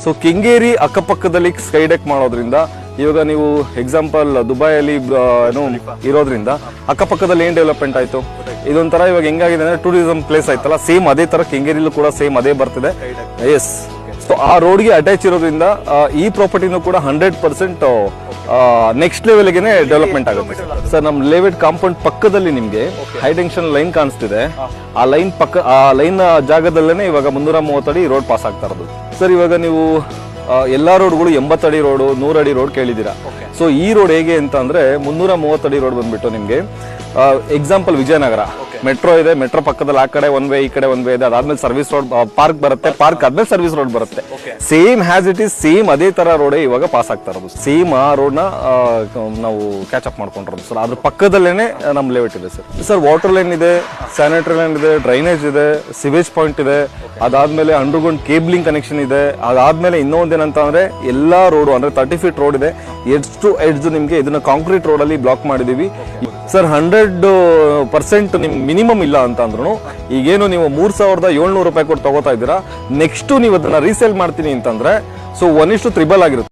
So Kengeri ಅಕ್ಕಪಕ್ಕದಲ್ಲಿ sky deck ಮಾಡೋದ್ರಿಂದ ಇವಾಗ ನೀವು ಎಕ್ಸಾಂಪಲ್ ದುಬೈಯಲ್ಲಿ ಏನು ಇರೋದ್ರಿಂದ ಅಕ್ಕಪಕ್ಕದಲ್ಲಿ ಏನ್ ಡೆವಲಪ್ಮೆಂಟ್ ಆಯ್ತು, ಇದೊಂಥರ ಇವಾಗ ಹೆಂಗಾಗಿದೆ ಅಂದ್ರೆ ಟೂರಿಸಂ ಪ್ಲೇಸ್ ಆಯ್ತಲ್ಲ, ಸೇಮ್ ಅದೇ ತರ ಕೆಂಗೇರಿಲೂ ಕೂಡ ಸೇಮ್ ಅದೇ ಬರ್ತಿದೆ. ಎಸ್, ಸೊ ಆ ರೋಡ್ಗೆ ಅಟ್ಯಾಚ್ ಇರೋದ್ರಿಂದ ಈ ಪ್ರಾಪರ್ಟಿನೂ ಕೂಡ 100% ನೆಕ್ಸ್ಟ್ ಲೆವೆಲ್ಗೆ ಡೆವಲಪ್ಮೆಂಟ್ ಆಗುತ್ತೆ ಸರ್. ನಮ್ಮ ಲೇಔಟ್ ಕಾಂಪೌಂಡ್ ಪಕ್ಕದಲ್ಲಿ ನಿಮ್ಗೆ ಹೈ ಟೆನ್ಷನ್ ಲೈನ್ ಕಾಣಿಸ್ತಿದೆ. ಆ ಲೈನ್ ಜಾಗದಲ್ಲೇನೆ ಇವಾಗ 330 ಅಡಿ ರೋಡ್ ಪಾಸ್ ಆಗ್ತಾ ಇರೋದು ಸರ್. ಇವಾಗ ನೀವು ಎಲ್ಲಾ ರೋಡ್ಗಳು 80 ಅಡಿ ರೋಡ್, 100 ಅಡಿ ರೋಡ್ ಕೇಳಿದ್ದೀರಾ. ಸೊ ಈ ರೋಡ್ ಹೇಗೆ ಅಂತ ಅಂದ್ರೆ 330 ಅಡಿ ರೋಡ್ ಬಂದ್ಬಿಟ್ಟು ನಿಮ್ಗೆ ಎಕ್ಸಾಂಪಲ್ ವಿಜಯನಗರ ಮೆಟ್ರೋ ಇದೆ, ಮೆಟ್ರೋ ಪಕ್ಕದಲ್ಲಿ ಆ ಕಡೆ ಒನ್ ವೇ, ಈ ಕಡೆ ಒನ್ ವೇ ಇದೆ. ಅದಾದ್ಮೇಲೆ ಸರ್ವಿಸ್ ರೋಡ್ ಪಾರ್ಕ್ ಬರುತ್ತೆ, ಪಾರ್ಕ್ ಆದ್ಮೇಲೆ ಸರ್ವಿಸ್ ರೋಡ್ ಬರುತ್ತೆ. Same has it is, same ಅದೇ ತರ ರೋಡೇ ಇವಾಗ ಪಾಸ್ ಆಗ್ತಾ ಇರೋದು. ಸೇಮ್ ಆ ರೋಡ್ ನ ನಾವು ಕ್ಯಾಚ್ ಅಪ್ ಮಾಡ್ಕೊಂಡಿರೋದು ಸರ್. ಅದ್ರ ಪಕ್ಕದಲ್ಲೇನೆ ನಮ್ ಲೇಔಟ್ ಇದೆ ಸರ್. ಸರ್ ವಾಟರ್ ಲೈನ್ ಇದೆ, ಸ್ಯಾನಿಟರಿ ಲೈನ್ ಇದೆ, ಡ್ರೈನೇಜ್ ಇದೆ, ಸಿವೇಜ್ ಪಾಯಿಂಟ್ ಇದೆ. ಅದಾದ್ಮೇಲೆ ಅಂಡರ್ಗ್ರೌಂಡ್ ಕೇಬ್ಲಿಂಗ್ ಕನೆಕ್ಷನ್ ಇದೆ. ಅದಾದ್ಮೇಲೆ ಇನ್ನೊಂದೇನಂತ ಅಂದ್ರೆ ಎಲ್ಲಾ ರೋಡ್ ಅಂದ್ರೆ 30 ಫೀಟ್ ರೋಡ್ ಇದೆ. ಎಡ್ಜ್ ಟು ಎಡ್ಜ್ ನಿಮ್ಗೆ ಇದನ್ನ ಕಾಂಕ್ರೀಟ್ ರೋಡ್ ಅಲ್ಲಿ ಬ್ಲಾಕ್ ಮಾಡಿದೀವಿ ಸರ್. 100% ನಿಮ್ ಮಿನಿಮಮ್ ಇಲ್ಲ ಅಂತ ಅಂದ್ರೂ ಈಗೇನು ನೀವು 3700 ರೂಪಾಯಿ ಕೊಟ್ಟು ತಗೋತಾ ಇದ್ದೀರಾ, ನೆಕ್ಸ್ಟ್ ನೀವು ಅದನ್ನ ರೀಸೇಲ್ ಮಾಡ್ತೀನಿ ಅಂತಂದ್ರೆ ಸೊ 1:3 ಆಗಿರುತ್ತೆ.